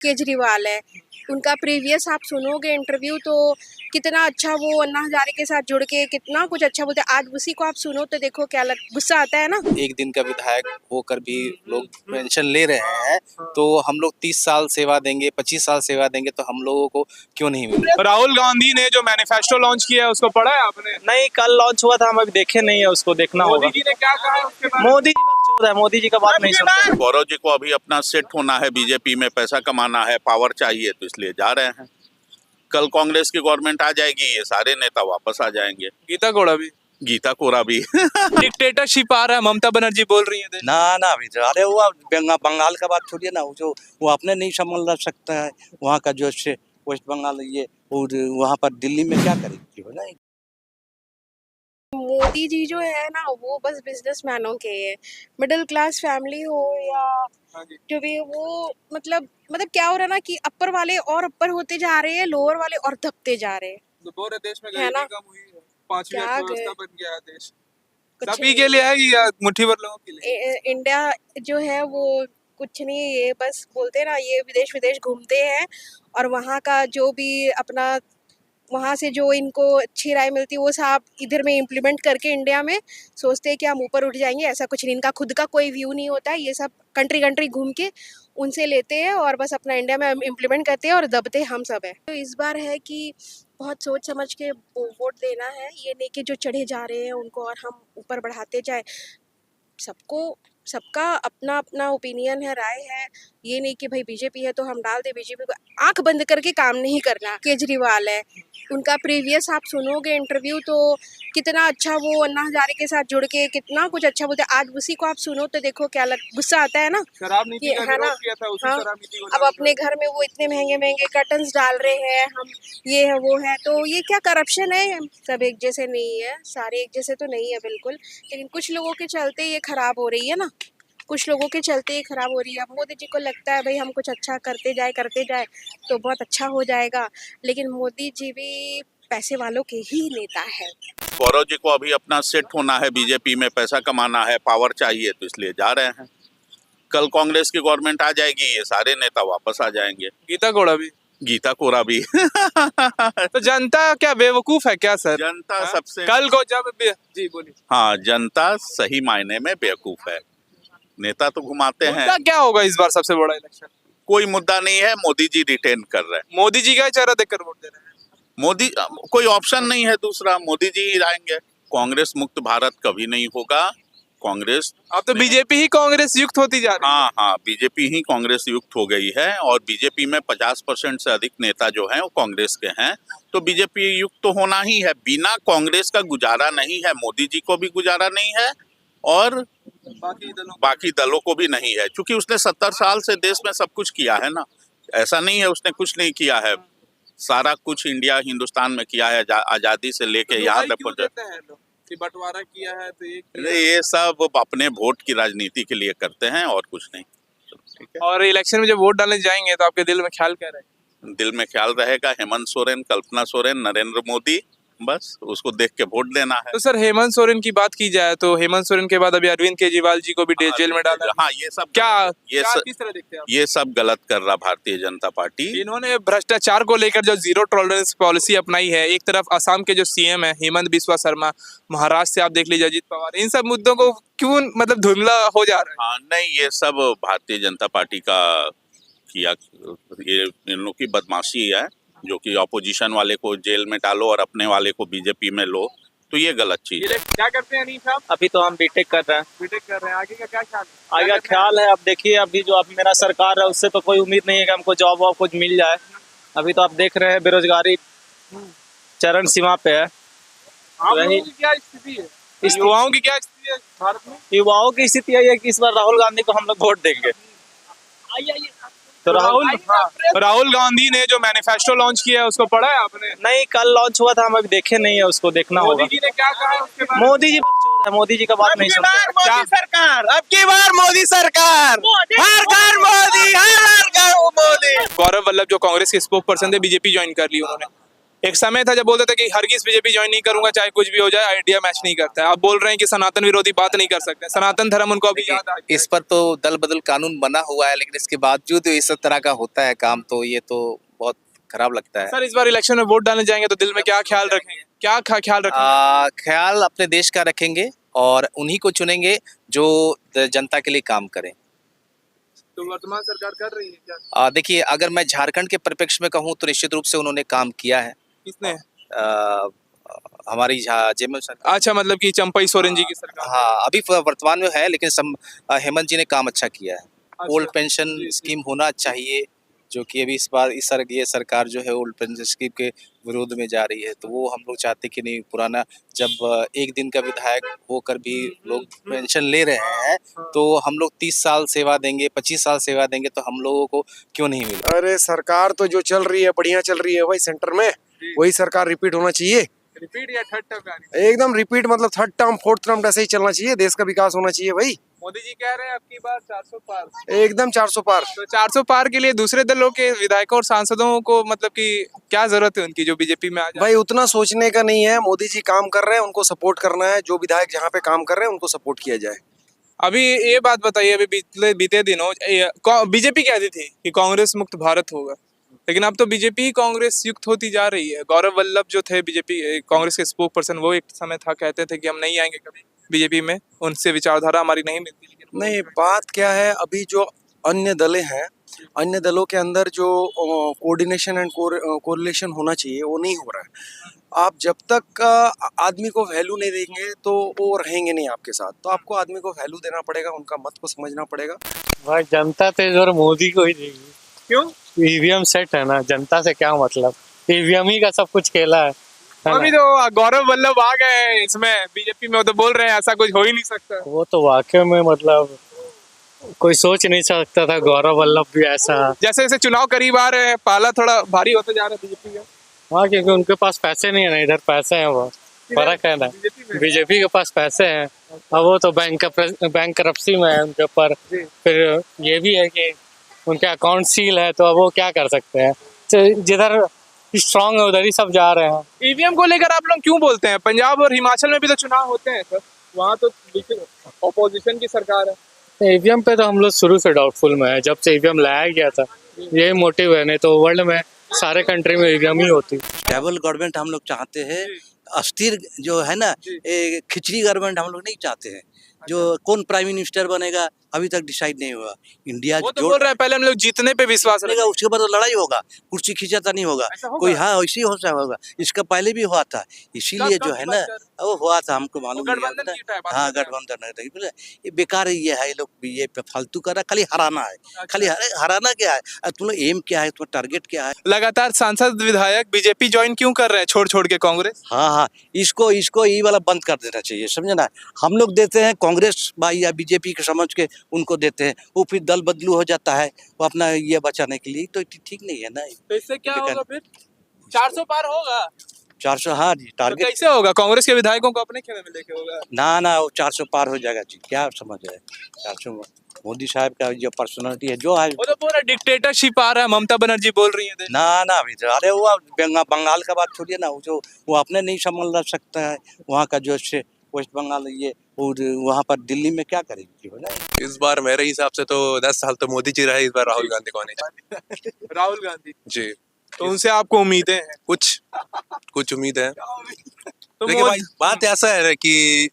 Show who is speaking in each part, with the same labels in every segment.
Speaker 1: केजरीवाल है, उनका प्रीवियस आप सुनोगे इंटरव्यू तो कितना अच्छा वो अन्ना हजारे के साथ जुड़ के कितना कुछ अच्छा बोलते हैं। आज उसी को आप सुनो तो देखो क्या गुस्सा आता है ना।
Speaker 2: एक दिन का विधायक होकर भी लोग पेंशन ले रहे हैं, तो हम लोग 30 साल सेवा देंगे, 25 साल सेवा देंगे, तो हम लोगों को क्यों नहीं मिलेगा?
Speaker 3: राहुल गांधी ने जो मैनिफेस्टो लॉन्च किया है उसको पढ़ा है आपने?
Speaker 4: नहीं, कल लॉन्च हुआ था, हम अभी देखे नहीं है, उसको देखना होगा।
Speaker 3: मोदी जी ने क्या कहा है उसके बारे में?
Speaker 4: मोदी जी बकचोद है, मोदी जी का बात नहीं सुनते।
Speaker 5: गौरव जी को अभी अपना सेट होना है, बीजेपी में पैसा कमाना है, पावर चाहिए, तो इसलिए जा रहे हैं। कल कांग्रेस की गवर्नमेंट आ जाएगी, ये सारे नेता वापस आ जाएंगे।
Speaker 3: गीता कोड़ा भी
Speaker 5: गीता कोरा भी
Speaker 3: डिक्टेटरशिप आ रहा है, ममता बनर्जी बोल रही है।
Speaker 2: ना ना अभी तो अरे वो बंगाल का बात छोड़िए ना, वो अपने नहीं संभाल सकता है। वहाँ का जो वेस्ट बंगाल ये वहाँ पर दिल्ली में क्या करेगी हो ना।
Speaker 1: मोदी जी जो है ना वो बस बिजनेसमैनों के है, मिडिल क्लास फैमिली हो या जो भी वो मतलब क्या हो रहा है ना कि अपर वाले और अपर होते जा रहे हैं, लोअर वाले और दबते जा रहे हैं।
Speaker 3: तो पूरे देश में
Speaker 1: है ना?
Speaker 3: गरीबी कम हुई है, पांचवी
Speaker 1: क्या
Speaker 3: अर्थव्यवस्था बन गया है देश।
Speaker 1: कुछ
Speaker 3: सभी के लिए है कि या मुट्ठी भर लोगों के लिए?
Speaker 1: इंडिया जो है वो कुछ नहीं, ये बस बोलते हैं ना ये विदेश विदेश घूमते हैं और वहाँ का जो भी अपना वहाँ से जो इनको अच्छी राय मिलती है वो सब इधर में इम्प्लीमेंट करके इंडिया में सोचते हैं कि हम ऊपर उठ जाएंगे। ऐसा कुछ नहीं, इनका खुद का कोई व्यू नहीं होता है। ये सब कंट्री घूम के उनसे लेते हैं और बस अपना इंडिया में इम्प्लीमेंट करते हैं और दबते हम सब है। तो इस बार है कि बहुत सोच समझ के वोट देना है, ये नहीं कि जो चढ़े जा रहे हैं उनको और हम ऊपर बढ़ाते जाए। सबका अपना अपना ओपिनियन है, राय है। ये नहीं कि भाई बीजेपी है तो हम डाल दे बीजेपी को। आंख बंद करके काम नहीं करना। केजरीवाल है, उनका प्रीवियस आप सुनोगे इंटरव्यू तो कितना अच्छा वो अन्ना हजारे के साथ जुड़ के कितना कुछ अच्छा बोलते हैं। आज उसी को आप सुनो तो देखो क्या गुस्सा आता है ना।
Speaker 3: शराब नीति का
Speaker 1: है ना?
Speaker 3: विरोध किया था, उसी
Speaker 1: हाँ,
Speaker 3: शराब नीति को
Speaker 1: अब अपने घर में वो इतने महंगे महंगे कर्टन्स डाल रहे हैं, हम ये है वो है, तो ये क्या करप्शन है? सब एक जैसे नहीं है, सारे एक जैसे तो नहीं है बिल्कुल, लेकिन कुछ लोगों के चलते ये खराब हो रही है ना, कुछ लोगों के चलते ये खराब हो रही है। अब मोदी जी को लगता है भाई हम कुछ अच्छा करते जाए तो बहुत अच्छा हो जाएगा, लेकिन मोदी जी भी पैसे वालों के ही नेता है।
Speaker 5: गौरव जी को अभी अपना सेट होना है, बीजेपी में पैसा कमाना है, पावर चाहिए, तो इसलिए जा रहे हैं। कल कांग्रेस की गवर्नमेंट आ जाएगी, ये सारे नेता वापस आ जाएंगे।
Speaker 3: गीता कोड़ा भी
Speaker 5: गीता कोरा भी
Speaker 3: तो जनता क्या बेवकूफ है क्या सर?
Speaker 5: जनता सबसे
Speaker 3: कल को जब जी बोलिए।
Speaker 5: हाँ, जनता सही मायने में बेवकूफ है। नेता तो घुमाते हैं।
Speaker 3: मुद्दा क्या होगा इस बार सबसे बड़ा इलेक्शन?
Speaker 5: कोई मुद्दा नहीं है, मोदी जी रिटेन कर रहे हैं।
Speaker 3: मोदी जी का चेहरा देखकर वोट दे रहे हैं।
Speaker 5: मोदी कोई ऑप्शन नहीं है दूसरा, मोदी जी ही आएंगे। कांग्रेस मुक्त भारत कभी नहीं होगा। कांग्रेस
Speaker 3: अब तो बीजेपी ही कांग्रेस युक्त होती जा रही है।
Speaker 5: हाँ, बीजेपी ही कांग्रेस युक्त हो गई है और बीजेपी में 50% से अधिक नेता जो हैं वो कांग्रेस के हैं, तो बीजेपी युक्त तो होना ही है। बिना कांग्रेस का गुजारा नहीं है, मोदी जी को भी गुजारा नहीं है और बाकी दलों को भी नहीं है, क्योंकि उसने 70 साल से देश में सब कुछ किया है ना। ऐसा नहीं है उसने कुछ नहीं किया है, सारा कुछ इंडिया हिंदुस्तान में किया है, आजादी से लेके यहाँ तक पहुंचे।
Speaker 3: बंटवारा किया है तो
Speaker 5: ये सब अपने वोट की राजनीति के लिए करते हैं और कुछ नहीं। ठीक है।
Speaker 3: और इलेक्शन में जब वोट डालने जाएंगे तो आपके दिल में ख्याल क्या रहेगा?
Speaker 5: दिल में ख्याल रहेगा हेमंत सोरेन, कल्पना सोरेन, नरेंद्र मोदी, बस उसको देख के वोट देना है।
Speaker 3: तो सर हेमंत सोरेन की बात की जाए तो हेमंत सोरेन के बाद अभी अरविंद केजरीवाल जी को भी जेल में डाला।
Speaker 5: हाँ, ये सब
Speaker 3: किस तरह देखते हैं आप?
Speaker 5: ये सब गलत कर रहा भारतीय जनता पार्टी।
Speaker 3: इन्होंने भ्रष्टाचार को लेकर जो जीरो टॉलरेंस पॉलिसी अपनाई है, एक तरफ असम के जो सीएम है हेमंत बिस्वा शर्मा, महाराष्ट्र से आप देख लीजिए अजित पवार, इन सब मुद्दों को क्यों धुंधला हो जा रहा है?
Speaker 5: हाँ, नहीं, ये सब भारतीय जनता पार्टी का किया, ये इन लोग की बदमाशी है, जो कि ऑपोजिशन वाले को जेल में डालो और अपने वाले को बीजेपी में लो, तो ये गलत चीज है।
Speaker 3: क्या करते हैं अनीस साहब?
Speaker 4: अभी तो हम बीटेक कर रहे हैं।
Speaker 3: बीटेक कर रहे हैं, आगे का क्या ख्याल है?
Speaker 4: आगे ख्याल है, अब देखिए अभी जो अब मेरा सरकार है उससे तो कोई उम्मीद नहीं है कि हमको जॉब वॉब कुछ मिल जाए। अभी तो आप देख रहे हैं बेरोजगारी चरम सीमा पे है।
Speaker 3: आप लोगों की क्या स्थिति है? युवाओं की क्या स्थिति है भारत में?
Speaker 4: युवाओं की स्थिति यही है कि इस बार राहुल गांधी को हम लोग वोट देंगे।
Speaker 3: तो राहुल गांधी ने जो मैनिफेस्टो लॉन्च किया है उसको पढ़ा है आपने?
Speaker 4: नहीं, कल लॉन्च हुआ था, हम अभी देखे नहीं है, उसको देखना होगा।
Speaker 3: मोदी जी ने क्या कहा है उसके बारे में?
Speaker 4: मोदी जी बकचोद है, मोदी जी का बात नहीं सुनते।
Speaker 2: मोदी सरकार, अब की बार मोदी सरकार, हर घर मोदी, हर घर मोदी।
Speaker 3: गौरव वल्लभ जो कांग्रेस के स्पोक पर्सन थे, बीजेपी ज्वाइन कर ली उन्होंने। एक समय था जब बोलते थे कि हरगिज बीजेपी ज्वाइन नहीं करूंगा चाहे कुछ भी हो जाए, आइडिया मैच नहीं करता है। अब बोल रहे हैं कि सनातन विरोधी बात नहीं कर सकते, सनातन धर्म उनको अभी याद आ गया
Speaker 6: इस पर तो दल बदल कानून बना हुआ है, लेकिन इसके बावजूद इस तरह का होता है काम, तो ये तो बहुत खराब लगता है।
Speaker 3: सर इस बार इलेक्शन में वोट डालने जाएंगे तो दिल में क्या ख्याल रखेंगे, ख्याल रखेंगे?
Speaker 6: ख्याल अपने देश का रखेंगे और उन्हीं को चुनेंगे जो जनता के लिए काम करें।
Speaker 3: तो वर्तमान सरकार कर रही है क्या?
Speaker 6: देखिए, अगर मैं झारखंड के परिप्रेक्ष्य में कहूँ तो निश्चित रूप से उन्होंने काम किया है।
Speaker 3: किसने?
Speaker 6: हमारी जेएमएम सरकार।
Speaker 3: अच्छा, मतलब कि चंपई सोरेन जी की सरकार।
Speaker 6: हाँ, अभी वर्तमान में है, लेकिन हेमंत जी ने काम अच्छा किया है।
Speaker 3: अच्छा,
Speaker 6: ओल्ड पेंशन
Speaker 3: जी, जी।
Speaker 6: स्कीम होना चाहिए, जो कि अभी इस बार ये सरकार जो है ओल्ड पेंशन स्कीम के विरोध में जा रही है, तो वो हम लोग चाहते कि नहीं, पुराना जब एक दिन का विधायक होकर भी लोग पेंशन ले रहे हैं, तो हम लोग 30 साल सेवा देंगे, 25 साल सेवा देंगे, तो हम लोगों को क्यों नहीं मिले?
Speaker 7: अरे सरकार तो जो चल रही है बढ़िया चल रही है भाई, सेंटर में वही सरकार रिपीट होना चाहिए।
Speaker 3: रिपीट या थर्ड टर्म?
Speaker 7: एकदम रिपीट, मतलब थर्ड टर्म फोर्थ टर्म ऐसे ही चलना चाहिए, देश का विकास होना चाहिए भाई।
Speaker 3: मोदी जी कह रहे हैं आपकी बार 400 पार।
Speaker 7: एकदम 400 पार।
Speaker 3: तो 400 पार के लिए दूसरे दलों के विधायकों और सांसदों को मतलब कि क्या जरूरत है उनकी जो बीजेपी में आ जाए?
Speaker 7: भाई उतना सोचने का नहीं है, मोदी जी काम कर रहे हैं, उनको सपोर्ट करना है, जो विधायक जहाँ पे काम कर रहे हैं उनको सपोर्ट किया जाए।
Speaker 3: अभी ये बात बताइए, अभी बीते दिनों बीजेपी कहती थी कि कांग्रेस मुक्त भारत होगा, लेकिन अब तो बीजेपी ही कांग्रेस युक्त होती जा रही है। गौरव वल्लभ जो थे बीजेपी कांग्रेस के स्पोक पर्सन, वो एक समय था कहते थे कि हम नहीं आएंगे कभी बीजेपी में, उनसे विचारधारा हमारी नहीं मिलती। लेकिन
Speaker 7: नहीं, बात क्या है, अभी जो अन्य दलें हैं, अन्य दलों के अंदर जो कोऑर्डिनेशन एंड कोरिलेशन होना चाहिए वो नहीं हो रहा है। आप जब तक आदमी को वैल्यू नहीं देंगे तो वो रहेंगे नहीं आपके साथ, तो आपको आदमी को वैल्यू देना पड़ेगा, उनका मत को समझना पड़ेगा।
Speaker 8: भाई जनता तेज और मोदी को ही देगी।
Speaker 3: क्यों?
Speaker 8: ईवीएम सेट है ना, जनता से क्या मतलब, ईवीएम ही का सब कुछ खेला है
Speaker 3: अभी
Speaker 8: ना?
Speaker 3: तो गौरव वल्लभ आ गए हैं इसमें बीजेपी में, वो तो बोल रहे हैं ऐसा कुछ हो ही नहीं सकता।
Speaker 8: वो तो वाकई में मतलब कोई सोच नहीं सकता था गौरव वल्लभ भी ऐसा।
Speaker 3: जैसे जैसे चुनाव करीब आ रहे हैं, पाला थोड़ा भारी होता जा रहा है बीजेपी का।
Speaker 8: हाँ, क्योंकि उनके पास पैसे नहीं है ना, इधर पैसे हैं, वो फर्क है ना। बीजेपी के पास पैसे हैं, अब वो तो बैंक करप्सी में है उनके ऊपर। फिर ये भी है कि उनके अकाउंट सील है, तो अब वो क्या कर सकते हैं, तो जिधर स्ट्रांग है उधर ही सब जा रहे हैं।
Speaker 3: ईवीएम को लेकर आप लोग क्यों बोलते हैं? पंजाब और हिमाचल में भी तो चुनाव होते हैं सर, वहाँ तो ऑपोजिशन की सरकार है।
Speaker 8: ईवीएम पे तो हम लोग शुरू से डाउटफुल में है, जब से ईवीएम लाया गया था, यही मोटिव है, नहीं तो वर्ल्ड में सारे कंट्री में ईवीएम ही होती।
Speaker 2: स्टेबल गवर्नमेंट हम लोग चाहते हैं, अस्थिर जो है ना, खिचड़ी गवर्नमेंट हम लोग नहीं चाहते हैं। जो कौन प्राइम मिनिस्टर बनेगा अभी तक डिसाइड नहीं हुआ। इंडिया
Speaker 3: वो तो बोल रहे हैं पहले हम लोग जीतने पे विश्वास
Speaker 2: बनेगा, उसके बाद तो लड़ाई होगा, कुर्सी खींचाता नहीं होगा कोई। हाँ, वैसे ही होगा, इसका पहले भी हुआ था, इसीलिए जो है ना वो हुआ था, हमको मालूम नहीं है। हाँ, गठबंधन है, ये बेकार ये है, ये लोग ये फालतू कर रहा है, खाली हराना है, खाली हराना क्या है, तुम लोग एम क्या है, तुम्हारा टारगेट क्या है?
Speaker 3: लगातार सांसद विधायक बीजेपी ज्वाइन क्यों कर रहे हैं छोड़ छोड़ के कांग्रेस?
Speaker 2: हाँ, इसको ये वाला बंद कर देना चाहिए, समझे ना। हम लोग देते हैं कांग्रेस भाई या बीजेपी के समझ के उनको देते हैं, वो फिर दल बदलू हो जाता है, वो अपना ये बचाने के लिए, तो ठीक नहीं है ना।
Speaker 3: तो इससे क्या होगा फिर? 400 पार होगा?
Speaker 2: 400, हाँ जी,
Speaker 3: तो
Speaker 2: टारगेट
Speaker 3: कैसे होगा? कांग्रेस के विधायकों को अपने खेमे में लेके होगा?
Speaker 2: ना वो 400 पार हो जाएगा जी, क्या समझ है 400। मोदी साहब का जो पर्सनालिटी है जो है,
Speaker 3: वो तो पूरा डिक्टेटरशिप आ रहा है, ममता बनर्जी बोल रही है।
Speaker 2: ना अभी तो, अरे वो बंगाल का बात छोड़िए ना, वो अपने नहीं संभाल सकता है, वहाँ का जो वेस्ट बंगाल ये, और वहाँ पर दिल्ली में क्या करेगी ना।
Speaker 9: इस बार मेरे हिसाब से तो 10 साल तो मोदी जी रहे, इस बार राहुल गांधी को नहीं।
Speaker 3: राहुल गांधी
Speaker 9: जी,
Speaker 3: तो उनसे आपको उम्मीदें हैं?
Speaker 9: कुछ उम्मीद है।
Speaker 3: तो
Speaker 9: देखिए भाई, बात ऐसा है ना कि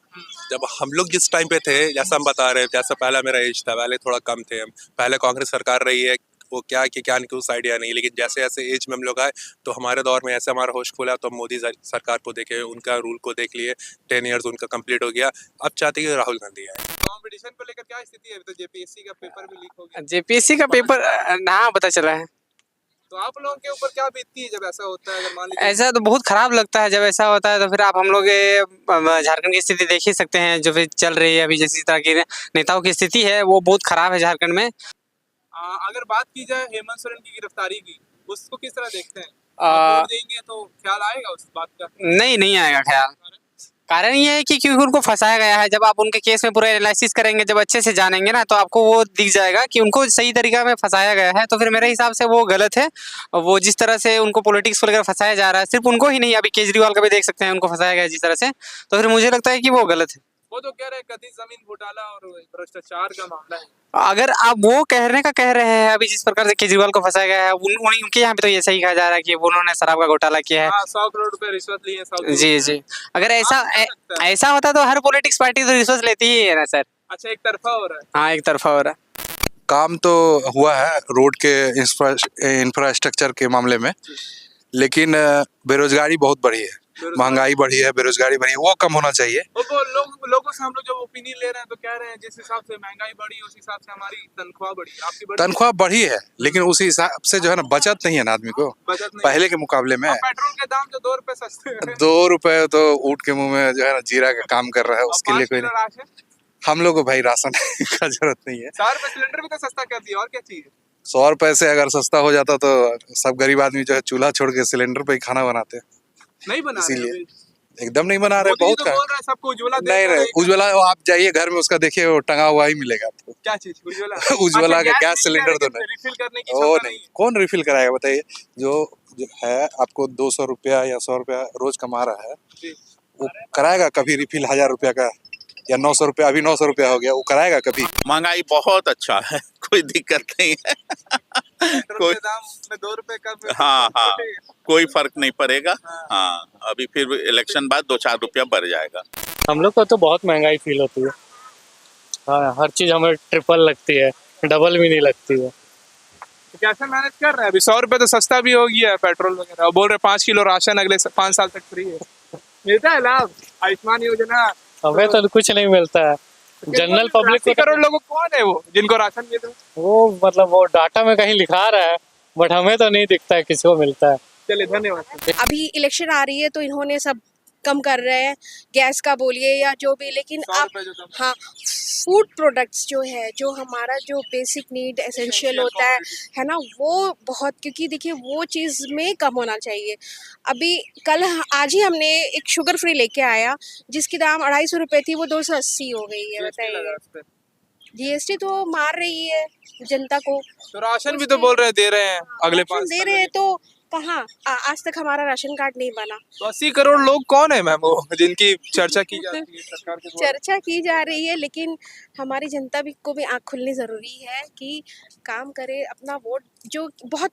Speaker 9: जब हम लोग जिस टाइम पे थे, जैसा हम बता रहे थे, जैसा पहला मेरा एज था, पहले थोड़ा कम थे हम, पहले कांग्रेस सरकार रही है, वो क्या कि क्या नहीं कुछ आइडिया नहीं, लेकिन जैसे जैसे एज में हम लोग आए तो हमारे दौर में ऐसे हमारा होश खुला, तो हम मोदी सरकार को देखे, उनका रूल को देख लिए, 10 इयर्स उनका कंप्लीट हो गया, अब चाहते हैं कि राहुल गांधी आए।
Speaker 3: कंपटीशन को लेकर क्या स्थिति है? अभी तो जेपीएससी का पेपर भी लीक हो गया।
Speaker 10: जेपीएससी का पेपर ना पता चला है,
Speaker 3: तो आप लोगों के ऊपर क्या बीतती है जब ऐसा होता है? अगर मान लीजिए
Speaker 10: ऐसा तो बहुत खराब लगता है जब ऐसा होता है, तो फिर आप हम लोग झारखंड की स्थिति देख ही सकते हैं जो फिर चल रही है अभी, जैसी तरह की नेताओं की स्थिति है वो बहुत खराब है झारखंड में।
Speaker 3: अगर बात की जाए हेमंत सोरेन की गिरफ्तारी की, उसको किस तरह देखते हैं?
Speaker 10: आ,
Speaker 3: वोट देंगे तो ख्याल आएगा उस बात का?
Speaker 10: नहीं आएगा ख्याल, कारण ये है कि क्योंकि उनको फंसाया गया है। जब आप उनके केस में पूरा एनालिसिस करेंगे, जब अच्छे से जानेंगे ना, तो आपको वो दिख जाएगा कि उनको सही तरीका में फंसाया गया है। तो फिर मेरे हिसाब से वो गलत है। वो जिस तरह से उनको पॉलिटिक्स को लेकर फंसाया जा रहा है, सिर्फ उनको ही नहीं, अभी केजरीवाल का भी देख सकते हैं, उनको फंसाया गया है जिस तरह से, तो फिर मुझे लगता है कि वो गलत है।
Speaker 3: वो तो कह रहे हैं कथित जमीन घोटाला और भ्रष्टाचार का मामला है।
Speaker 10: अगर आप वो कहने का कह रहे हैं, अभी जिस प्रकार से केजरीवाल को फंसाया गया है, उनके यहाँ पे तो ये सही कहा जा रहा है कि उन्होंने शराब का घोटाला किया है।
Speaker 3: 100 करोड़ रुपए रिश्वत ली है।
Speaker 10: जी जी, अगर ऐसा होता तो हर पॉलिटिक्स पार्टी तो रिश्वत लेती ही है ना सर।
Speaker 3: अच्छा, एक तरफा हो रहा है।
Speaker 10: हाँ, एक तरफा हो रहा है।
Speaker 11: काम तो हुआ है रोड के इंफ्रास्ट्रक्चर के मामले में, लेकिन बेरोजगारी बहुत बढ़ी है, महंगाई बढ़ी है, बेरोजगारी बढ़ी है, वो कम होना चाहिए।
Speaker 3: वो लोगों से हम लोग जब ओपिनियन ले रहे हैं तो कह रहे हैं जिस हिसाब से महंगाई बढ़ी उस हिसाब से हमारी तनख्वाह बढ़ी। आपकी बढ़ी?
Speaker 11: तनख्वाह बढ़ी है, लेकिन उसी हिसाब से जो है ना बचत नहीं है ना आदमी को,
Speaker 3: बचत नहीं
Speaker 11: पहले के मुकाबले में।
Speaker 3: पेट्रोल के दाम जो 2 रुपए सस्ते हैं।
Speaker 11: 2 रुपए तो ऊँट के मुंह में जो है ना जीरा का काम कर रहा है, उसके लिए कोई नहीं। हम लोग को भाई राशन का जरूरत नहीं है।
Speaker 3: 100 रुपए सिलेंडर भी तो सस्ता कर दिया, और क्या चाहिए?
Speaker 11: 100 रुपए से अगर सस्ता हो जाता तो सब गरीब आदमी जो है चूल्हा छोड़ के सिलेंडर पे ही खाना बनाते।
Speaker 3: नहीं बना
Speaker 11: इसीलिए एकदम नहीं बना रहे, बहुत
Speaker 3: तो बोल रहा है सबको उज्ज्वला
Speaker 11: नहीं, उज्ज्वला आप जाइए घर में उसका देखिए, वो टंगा हुआ ही मिलेगा आपको।
Speaker 3: क्या चीज? उज्ज्वला?
Speaker 11: उज्ज्वला का गैस सिलेंडर तो
Speaker 3: रिफिल करने की
Speaker 11: ओ
Speaker 3: क्षमता
Speaker 11: नहीं, कौन रिफिल कराएगा बताइए? जो है आपको 200 रुपया या 100 रुपया रोज कमा रहा है, वो कराएगा कभी रिफिल 1000 रुपया का या 900 रुपया? अभी 900 रुपया हो गया, वो कराएगा कभी?
Speaker 5: महंगाई बहुत अच्छा है, कोई दिक्कत नहीं है।
Speaker 3: पेट्रोल के दाम में 2 रुपए कम।
Speaker 5: हाँ, कोई फर्क नहीं पड़ेगा। हाँ, अभी फिर इलेक्शन बाद 2-4 रुपया बढ़ जाएगा।
Speaker 8: हम लोग को तो बहुत महंगाई फील होती है। हाँ, हर चीज हमें ट्रिपल लगती है, डबल भी नहीं लगती है।
Speaker 3: तो कैसे मैनेज कर रहे हैं? अभी 100 रुपए तो सस्ता भी हो गया है पेट्रोल वगैरह, बोल रहे 5 किलो राशन अगले 5 साल तक फ्री है। मिलता है लाभ? आयुष्मान योजना?
Speaker 8: हमें तो कुछ नहीं मिलता है। जनरल पब्लिक को
Speaker 3: करोड़ लोगों कौन है वो जिनको राशन मिल रहा है?
Speaker 8: वो मतलब वो डाटा में कहीं लिखा रहा है, बट हमें तो नहीं दिखता है किसी को मिलता है।
Speaker 3: चलिए, धन्यवाद।
Speaker 1: अभी इलेक्शन आ रही है तो इन्होंने सब कम कर रहे हैं, गैस का बोलिए या जो भी, लेकिन आप हाँ, फूड प्रोडक्ट्स जो है, जो हमारा जो बेसिक नीड एसेंशियल होता है ना, वो बहुत, क्योंकि देखिए वो चीज़ में कम होना चाहिए। अभी आज ही हमने एक शुगर फ्री लेके आया जिसकी दाम 250 रुपये थी, वो 280 हो गई है। बताइए, जीएसटी तो मार रही है जनता को।
Speaker 3: तो राशन भी तो बोल रहे दे रहे हैं अगले 5
Speaker 1: दे रहे हैं, तो कहाँ आज तक हमारा राशन कार्ड नहीं बना।
Speaker 3: तो 80 करोड़ लोग कौन है मैम वो जिनकी चर्चा की जाती है सरकार के द्वारा?
Speaker 1: चर्चा की जा रही है, लेकिन हमारी जनता भी को भी आँख खुलनी ज़रूरी है कि काम करे, अपना वोट जो बहुत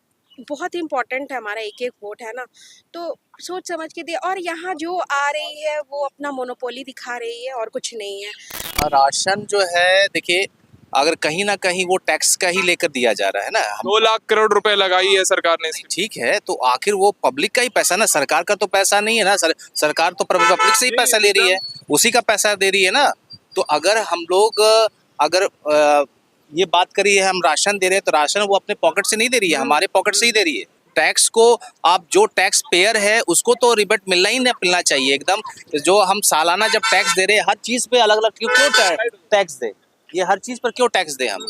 Speaker 1: बहुत इम्पोर्टेंट है, हमारा एक वोट है ना, तो सोच समझ के दे। और यहाँ जो आ रही है वो अपना मोनोपोली दिखा रही है और कुछ नहीं है।
Speaker 6: राशन जो है देखिए, अगर कहीं ना कहीं वो टैक्स का ही लेकर दिया जा रहा है ना।
Speaker 3: 2 लाख करोड़ रुपए लगाई है सरकार ने।
Speaker 6: ठीक है, तो आखिर वो पब्लिक का ही पैसा ना, सरकार का तो पैसा नहीं है ना। सरकार तो पब्लिक से ही पैसा ले रही है, उसी का पैसा दे रही है ना। तो अगर हम लोग ये बात करिए हम राशन दे रहे हैं, तो राशन वो अपने पॉकेट से नहीं दे रही है, हमारे पॉकेट से ही दे रही है। टैक्स को आप जो टैक्स पेयर है उसको तो रिबेट मिलना ही नहीं, मिलना चाहिए एकदम। जो हम सालाना जब टैक्स दे रहे हैं, हर चीज़ पे अलग अलग क्यों टैक्स दे? ये हर चीज़ पर क्यों टैक्स दे हम?